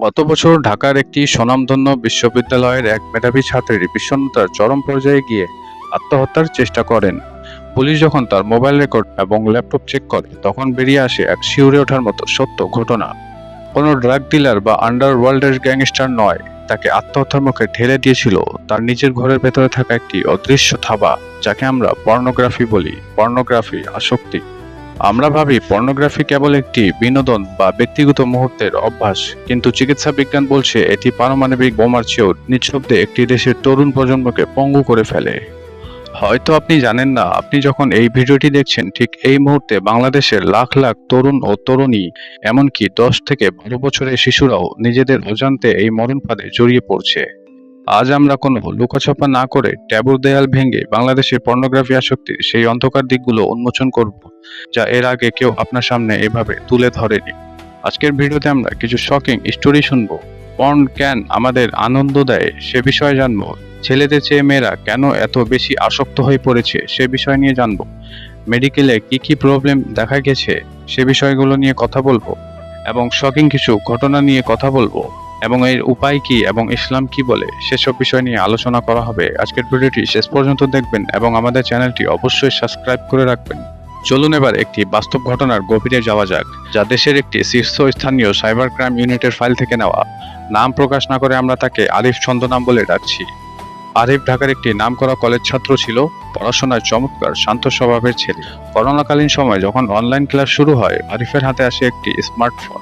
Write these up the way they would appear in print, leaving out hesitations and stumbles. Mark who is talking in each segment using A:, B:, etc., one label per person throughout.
A: গত বছর ঢাকার একটি স্বনামধন্য বিশ্ববিদ্যালয়ের এক মেধাবী ছাত্রী বিষণ্ণতার চরম পর্যায়ে গিয়ে আত্মহত্যার চেষ্টা করেন। পুলিশ যখন তার মোবাইল রেকর্ড এবং ল্যাপটপ চেক করে, তখন বেরিয়ে আসে এক শিউরে ওঠার মতো সত্য ঘটনা। কোনো ড্রাগ ডিলার বা আন্ডারওয়ার্ল্ডের গ্যাংস্টার নয়, তাকে আত্মহত্যার মুখে ঠেলে দিয়েছিল তার নিজের ঘরের ভেতরে থাকা একটি অদৃশ্য থাবা, যাকে আমরা পর্নোগ্রাফি বলি। পর্নোগ্রাফি আসক্তি। আমরা ভাবি পর্নোগ্রাফি কেবল একটি বিনোদন বা ব্যক্তিগত মুহূর্তের অভ্যাস, কিন্তু চিকিৎসা বিজ্ঞান বলছে এটি পারমাণবিক বোমার চেয়েও নিঃশব্দে একটি দেশের তরুণ প্রজন্মকে পঙ্গু করে ফেলে। হয়তো আপনি জানেন না, আপনি যখন এই ভিডিওটি দেখছেন ঠিক এই মুহূর্তে বাংলাদেশের লাখ লাখ তরুণ ও তরুণী, এমনকি 10 থেকে 12 বছরের শিশুরাও নিজেদের অজান্তে এই মরণ ফাঁদে জড়িয়ে পড়ছে। আজ আমরা কোনো লুকাছাপা না করে ট্যাবুর দেয়াল ভেঙে বাংলাদেশের পর্নোগ্রাফি আসক্তির সেই অন্ধকার দিকগুলো উন্মোচন করব, যা এর আগে কেউ আপনার সামনে এভাবে তুলে ধরেনি। আজকের ভিডিওতে আমরা কিছু শকিং স্টোরি শুনবো। পর্ন কেন আমাদের আনন্দ দেয় সে বিষয়ে জানবো। ছেলেদের চেয়ে মেয়েরা কেন এত বেশি আসক্ত হয়ে পড়েছে সে বিষয় নিয়ে জানবো। মেডিকেলে কি কি প্রবলেম দেখা গেছে সে বিষয়গুলো নিয়ে কথা বলবো, এবং শকিং কিছু ঘটনা নিয়ে কথা বলবো, এবং এর উপায় কি এবং ইসলাম কি বলে সেসব বিষয় নিয়ে আলোচনা করা হবে। আজকের ভিডিওটি শেষ পর্যন্ত দেখবেন এবং আমাদের চ্যানেলটি অবশ্যই সাবস্ক্রাইব করে রাখবেন। চলুন এবার একটি বাস্তব ঘটনার গভীরে যাওয়া যাক, যা দেশের একটি শীর্ষস্থানীয় সাইবার ক্রাইম ইউনিটের ফাইল থেকে নেওয়া। নাম প্রকাশ না করে আমরা তাকে আরিফ ছদ্মনাম বলে ডাকছি। আরিফ ঢাকার একটি নামকরা কলেজ ছাত্র ছিল, পড়াশোনায় চমৎকার, শান্ত স্বভাবের ছেলে। করোনাকালীন সময় যখন অনলাইন ক্লাস শুরু হয়, আরিফের হাতে আসে একটি স্মার্টফোন।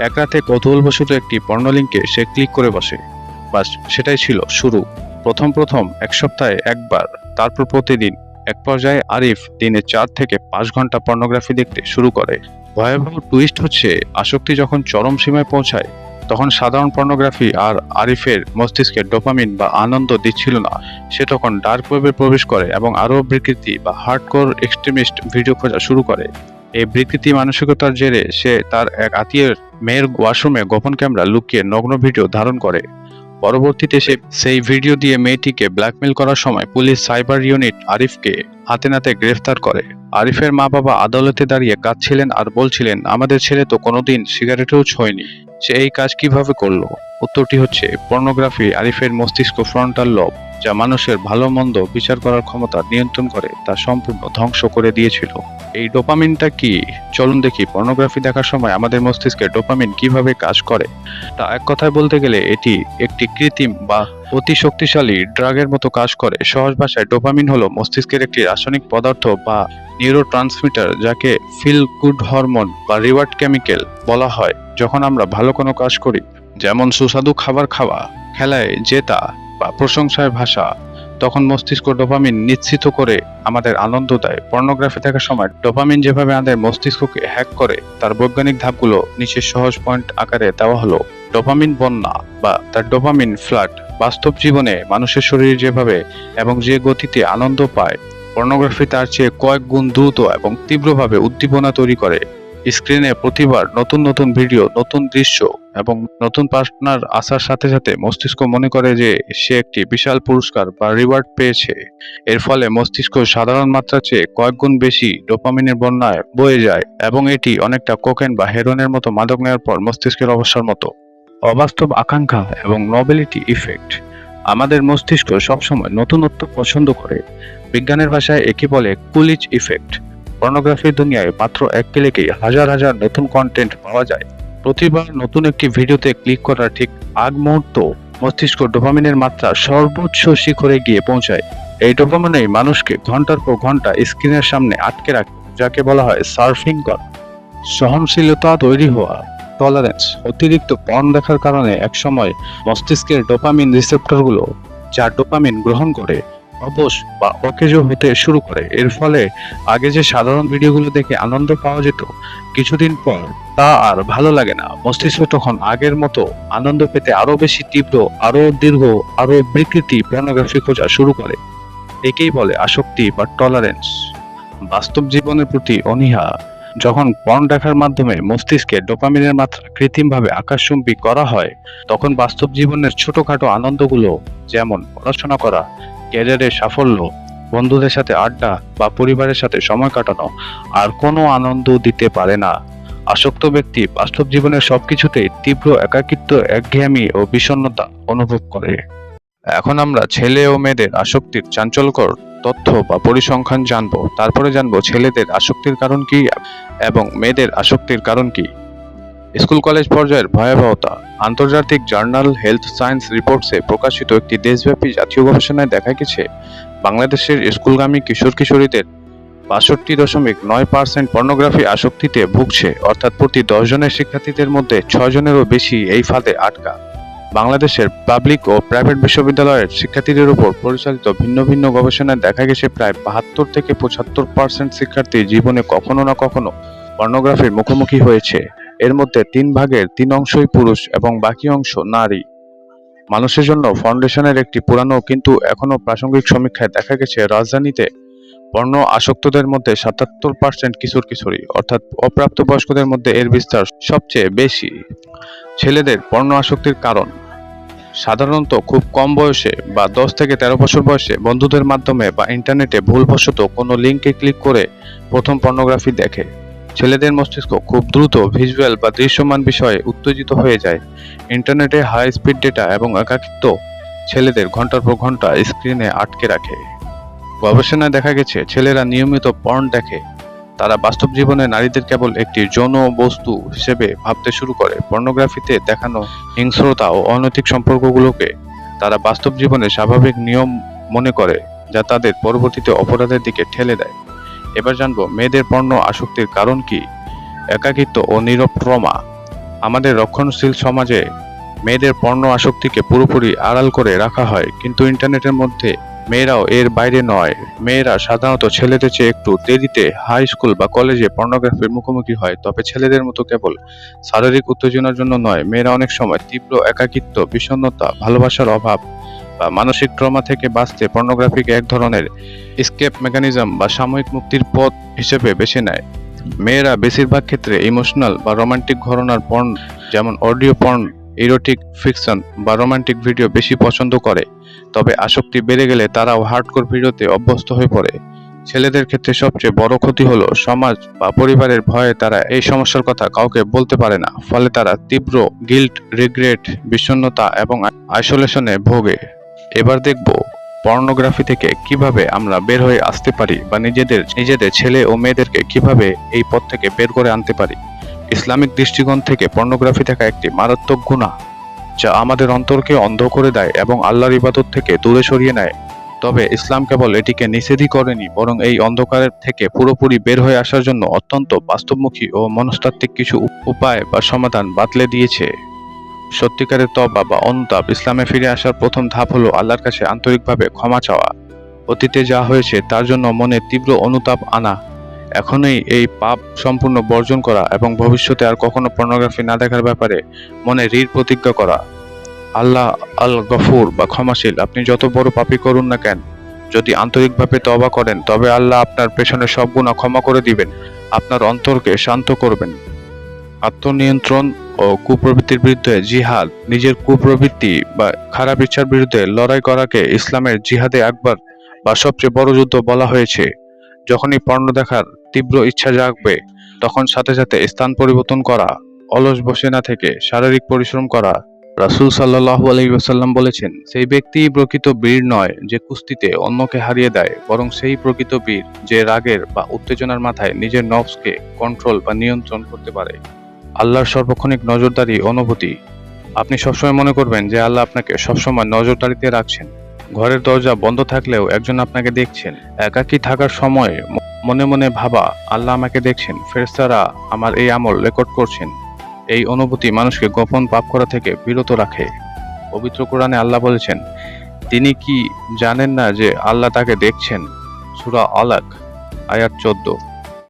A: এক রাতে কৌতূহলবশত একটি পর্নো লিঙ্কে সে ক্লিক করে বসে। বাস, সেটাই ছিল শুরু। প্রথম এক সপ্তাহে একবার, তারপর প্রতিদিন। এক পর্যায়ে আরিফ দিনে 4 থেকে 5 ঘন্টা পর্নোগ্রাফি দেখতে শুরু করে। ভয়াবহ টুইস্ট হচ্ছে, আসক্তি যখন চরম সীমায় পৌঁছায়, তখন সাধারণ পর্নোগ্রাফি আর আরিফের মস্তিষ্কে ডোপামিন বা আনন্দ দিচ্ছিল না। সে তখন ডার্ক ওয়েবে প্রবেশ করে এবং আরও বিকৃতি বা হার্ডকোর এক্সট্রিমিস্ট ভিডিও খোঁজা শুরু করে। এই বিকৃতি মানসিকতার জেরে সে তার এক আত্মীয়ের মেয়ের ওয়াশরুমে গোপন ক্যামেরা লুকিয়ে নগ্ন ভিডিও ধারণ করে। পরবর্তীতে সে সেই ভিডিও দিয়ে মেয়েটিকে ব্ল্যাকমেল করার সময় পুলিশ সাইবার ইউনিট আরিফকে হাতে নাতে গ্রেফতার করে। আরিফের মা বাবা আদালতে দাঁড়িয়ে কাঁদছিলেন আর বলছিলেন, আমাদের ছেলে তো কোনোদিন সিগারেটেও ছোঁয়নি, সে এই কাজ কিভাবে করলো? উত্তরটি হচ্ছে, পর্নোগ্রাফি আরিফের মস্তিষ্ক ফ্রন্টাল লব, যা মানুষের ভালো মন্দ বিচার করার ক্ষমতা নিয়ন্ত্রণ করে, তা সম্পূর্ণ ধ্বংস করে দিয়েছিল। এই ডোপামিনটা কি? চলুন দেখি পর্নোগ্রাফি দেখার সময় আমাদের মস্তিষ্কে ডোপামিন কিভাবে কাজ করে। তা এক কথায় বলতে গেলে এটি একটি কৃত্রিম বা অতি শক্তিশালী ড্রাগের মতো কাজ করে। সহজ ভাষায় ডোপামিন হলো মস্তিষ্কের একটি রাসায়নিক পদার্থ বা নিউরোট্রান্সমিটার, যাকে ফিল গুড হরমোন বা রিওয়ার্ড কেমিক্যাল বলা হয়। যখন আমরা ভালো কোনো কাজ করি, যেমন সুস্বাদু খাবার খাওয়া, খেলায় জেতা বা প্রশংসায় ভাষা, তখন মস্তিষ্ক ডোপামিন নিশ্চিত করে আমাদের আনন্দ দেয়। পর্নোগ্রাফি দেখার সময় ডোপামিন যেভাবে আমাদের মস্তিষ্ককে হ্যাক করে, তার বৈজ্ঞানিক ধাপগুলো নিচে সহজ পয়েন্ট আকারে দেওয়া হলো। ডোপামিন বন্যা বা তার ডোপামিন ফ্লাড। বাস্তব জীবনে মানুষের শরীর যেভাবে এবং যে গতিতে আনন্দ পায়, পর্নোগ্রাফি তার চেয়ে কয়েক গুণ দ্রুত এবং তীব্রভাবে উদ্দীপনা তৈরি করে। স্ক্রিনে প্রতিবার নতুন নতুন ভিডিও, নতুন দৃশ্য এবং নতুন পার্টনার আসার সাথে সাথে মস্তিষ্ক মনে করে যে সে একটি বিশাল পুরস্কার বা রিওয়ার্ড পেয়েছে। এর ফলে মস্তিষ্ক সাধারণ মাত্রার চেয়ে কয়েক গুণ বেশি ডোপামিনের বন্যায় বয়ে যায়, এবং এটি অনেকটা কোকেন বা হেরোইনের মতো মাদক নেওয়ার পর মস্তিষ্কের অবস্থার মতো। অবাস্তব আকাঙ্ক্ষা এবং নবেলিটি ইফেক্ট। আমাদের মস্তিষ্ক সবসময় নতুনত্ব পছন্দ করে। বিজ্ঞানের ভাষায় একে বলে কুলিচ ইফেক্ট। পর্নোগ্রাফির দুনিয়ায় মাত্র এক ক্লিকেই হাজার হাজার নতুন কন্টেন্ট পাওয়া যায়। প্রতিবার নতুন একটি ভিডিওতে ক্লিক করার ঠিক আগ মুহূর্ত মস্তিষ্ক ডোপামিনের মাত্রা সর্বোচ্চ শিখরে গিয়ে পৌঁছায়। এই ডোপামিনই মানুষকে ঘন্টার পর ঘন্টা স্ক্রিনের সামনে আটকে রাখে, যাকে বলা হয় সার্ফিং করা। সহনশীলতা তৈরি হওয়া, টলারেন্স। অতিরিক্ত পর্ন দেখার কারণে একসময় মস্তিষ্কের ডোপামিন রিসেপ্টরগুলো, যা ডোপামিন গ্রহণ করে, অবশ বা অকেজ হতে শুরু করে। এর ফলে আগে যে সাধারণ ভিডিওগুলো দেখে আনন্দ পাওয়া যেত, কিছুদিন পর তা আর ভালো লাগে না। মস্তিষ্ক তখন আগের মতো আনন্দ পেতে আরো বেশি তীব্র, আরো দীর্ঘ, আরো বিকৃতি পর্নোগ্রাফি খোঁজা শুরু করে। একেই বলে আসক্তি বা টলারেন্স। বাস্তব জীবনের প্রতি অনীহা। যখন পর্ন দেখার মাধ্যমে মস্তিষ্কে ডোপামিনের মাত্রা কৃত্রিমভাবে আকাশচুম্বী করা হয়, তখন বাস্তব জীবনের ছোটখাটো আনন্দগুলো, যেমন পড়াশোনা করা, ক্যারিয়ারের সাফল্য, বন্ধুদের সাথে আড্ডা বা পরিবারের সাথে সময় কাটানো, আর কোনো আনন্দ দিতে পারে না। আসক্ত ব্যক্তি বাস্তব জীবনের সবকিছুতেই তীব্র একাকিত্ব, একঘেয়েমি ও বিষণ্ণতা অনুভব করে। এখন আমরা ছেলে ও মেয়েদের আসক্তির চাঞ্চল্যকর তথ্য বা পরিসংখ্যান জানবো। তারপরে জানবো ছেলেদের আসক্তির কারণ কি এবং মেয়েদের আসক্তির কারণ কি। স্কুল কলেজ পর্যায়ের ভয়াবহতা। আন্তর্জাতিক জার্নাল হেলথ সায়েন্স রিপোর্টসে প্রকাশিত একটি দেশব্যাপী জাতীয় গবেষণায় দেখা গেছে, বাংলাদেশের স্কুলগামী কিশোর কিশোরীদের ৬২.৯% পর্নোগ্রাফি আসক্তিতে ভুগছে, অর্থাৎ প্রতি ১০ জনের শিক্ষার্থীদের মধ্যে ৬ জনেরও বেশি এই ফাঁদে আটকা। বাংলাদেশের পাবলিক ও প্রাইভেট বিশ্ববিদ্যালয়ের শিক্ষার্থীদের উপর পরিচালিত ভিন্ন ভিন্ন গবেষণায় দেখা গেছে প্রায় ৭২ থেকে ৭৫% শিক্ষার্থী জীবনে কখনো না কখনো পর্নোগ্রাফির মুখোমুখি হয়েছে। এর মধ্যে ৩ ভাগের ৩ অংশই পুরুষ এবং বাকি অংশ নারী। মানুষের জন্য ফাউন্ডেশনের একটি পুরানো কিন্তু এখনো প্রাসঙ্গিক সমীক্ষায় দেখা গেছে, রাজধানীতে পর্নো আসক্তদের মধ্যে ৭৭% কিশোর কিশোরী, অর্থাৎ অপ্রাপ্তবয়স্কদের মধ্যে এর বিস্তার সবচেয়ে বেশি। ছেলেদের পর্নো আসক্তির কারণ। সাধারণত খুব কম বয়সে বা ১০ থেকে ১৩ বছর বয়সে বন্ধুদের মাধ্যমে বা ইন্টারনেটে ভুলবশত কোনো লিঙ্কে ক্লিক করে প্রথম পর্নোগ্রাফি দেখে। ছেলেদের মস্তিষ্ক খুব দ্রুত ভিজুয়াল বা দৃশ্যমান বিষয়ে উত্তেজিত হয়ে যায়। ইন্টারনেটে হাই স্পিড ডেটা এবং একাকিত্ব ছেলেদের ঘন্টার পর ঘন্টা স্ক্রিনে আটকে রাখে। গবেষণায় দেখা গেছে, ছেলেরা নিয়মিত পর্ন দেখে তারা বাস্তব জীবনে নারীদের কেবল একটি যৌন বস্তু হিসেবে ভাবতে শুরু করে। পর্নোগ্রাফিতে দেখানো হিংস্রতা ও অনৈতিক সম্পর্কগুলোকে তারা বাস্তব জীবনে স্বাভাবিক নিয়ম মনে করে, যা তাদের পরবর্তীতে অপরাধের দিকে ঠেলে দেয়। এবার জানবো মেয়েদের পর্ন আসক্তির কারণ কি। একাকিত্ব ও নীরব ট্রমা। আমাদের রক্ষণশীল সমাজে মেয়েদের পর্ন আসক্তিকে পুরোপুরি আড়াল করে রাখা হয়, কিন্তু ইন্টারনেটের মধ্যে মেয়েরাও এর বাইরে নয়। মেয়েরা সাধারণত ছেলেদের চেয়ে একটু দেরিতে হাই স্কুল বা কলেজে পর্নোগ্রাফির মুখোমুখি হয়, তবে ছেলেদের মতো কেবল শারীরিক উত্তেজনার জন্য নয়। মেয়েরা অনেক সময় তীব্র একাকিত্ব, বিষণ্ণতা, ভালোবাসার অভাব বা মানসিক ট্রমা থেকে বাঁচতে পর্নোগ্রাফিকে এক ধরনের এসকেপ মেকানিজম বা সাময়িক মুক্তির পথ হিসেবে বেছে নেয়। মেয়েরা বেশিরভাগ ক্ষেত্রে ইমোশনাল বা রোমান্টিক ঘরানার পর্ন, যেমন অডিও পর্ন, ইরোটিক ফিকশন বা রোমান্টিক ভিডিও বেশি পছন্দ করে, তবে আসক্তি বেড়ে গেলে তারাও হার্ডকোর ভিডিওতে অভ্যস্ত হয়ে পড়ে। ছেলেদের ক্ষেত্রে সবচেয়ে বড় ক্ষতি হলো সমাজ বা পরিবারের ভয়ে তারা এই সমস্যার কথা কাউকে বলতে পারে না, ফলে তারা তীব্র গিল্ট, রিগ্রেট, বিষণ্ণতা এবং আইসোলেশনে ভোগে। এবার দেখব পর্নোগ্রাফি থেকে কিভাবে আমরা বের হয়ে আসতে পারি বা নিজেদের ছেলে ও মেয়েদেরকে কিভাবে এই পথ থেকে বের করে আনতে পারি। ইসলামিক দৃষ্টিকোণ থেকে পর্নোগ্রাফি দেখা একটি মারাত্মক গুনাহ, যা আমাদের অন্তরকে অন্ধ করে দেয় এবং আল্লাহর ইবাদত থেকে দূরে সরিয়ে নেয়। তবে ইসলাম কেবল এটিকে নিষেধই করেনি, বরং এই অন্ধকারের থেকে পুরোপুরি বের হয়ে আসার জন্য অত্যন্ত বাস্তবমুখী ও মনস্তাত্ত্বিক কিছু উপায় বা সমাধান বাতলে দিয়েছে। সত্যিকারের তওবা বা অনুতাপ। ইসলামে ফিরে আসার প্রথম ধাপ হলো আল্লাহর কাছে আন্তরিকভাবে ক্ষমা চাওয়া। অতীতে যা হয়েছে তার জন্য মনে তীব্র অনুতাপ আনা, এখনই এই পাপ সম্পূর্ণ বর্জন করা এবং ভবিষ্যতে আর কখনো পর্নোগ্রাফি না দেখার ব্যাপারে মনে দৃঢ় প্রতিজ্ঞা করা। আল্লাহ আল গফুর বা ক্ষমাশীল। আপনি যত বড় পাপই করুন না কেন, যদি আন্তরিকভাবে তওবা করেন তবে আল্লাহ আপনার পেছনে সব গুনাহ ক্ষমা করে দিবেন, আপনার অন্তরকে শান্ত করবেন। আত্মনিয়ন্ত্রণ ও কুপ্রবৃত্তির বিরুদ্ধে জিহাদ। নিজের কুপ্রবৃত্তি বা খারাপ ইচ্ছার বিরুদ্ধে লড়াই করাকে ইসলামের জিহাদে আকবর বা সবচেয়ে বড় যুদ্ধ বলা হয়েছে। যখনই পর্নো দেখার তীব্র ইচ্ছা জাগবে, তখন সাথে সাথে স্থান পরিবর্তন করা, অলস বসে না থেকে শারীরিক পরিশ্রম করা। রাসূল সাল্লাল্লাহু আলাইহি ওয়াসাল্লাম বলেছেন, সেই ব্যক্তিই প্রকৃত বীর নয় যে কুস্তিতে অন্যকে হারিয়ে দেয়, বরং সেই প্রকৃত বীর যে রাগের বা উত্তেজনার মাথায় নিজের নফসকে কন্ট্রোল বা নিয়ন্ত্রণ করতে পারে। আল্লাহর সার্বক্ষণিক নজরদারি অনুভূতি। আপনি সবসময় মনে করবেন যে আল্লাহ আপনাকে সবসময় নজরদারিতে রাখছেন। ঘরের দরজা বন্ধ থাকলেও একজন আপনাকে দেখছেন। একাকী থাকার সময় মনে মনে ভাবা, আল্লাহ আমাকে দেখছেন, ফেরেশতারা আমার এই আমল রেকর্ড করছেন। এই অনুভূতি মানুষকে গোপন পাপ করা থেকে বিরত রাখে। পবিত্র কোরআনে আল্লাহ বলেছেন, তিনি কি জানেন না যে আল্লাহ তাকে দেখছেন? সূরা আলাক, আয়াত 14।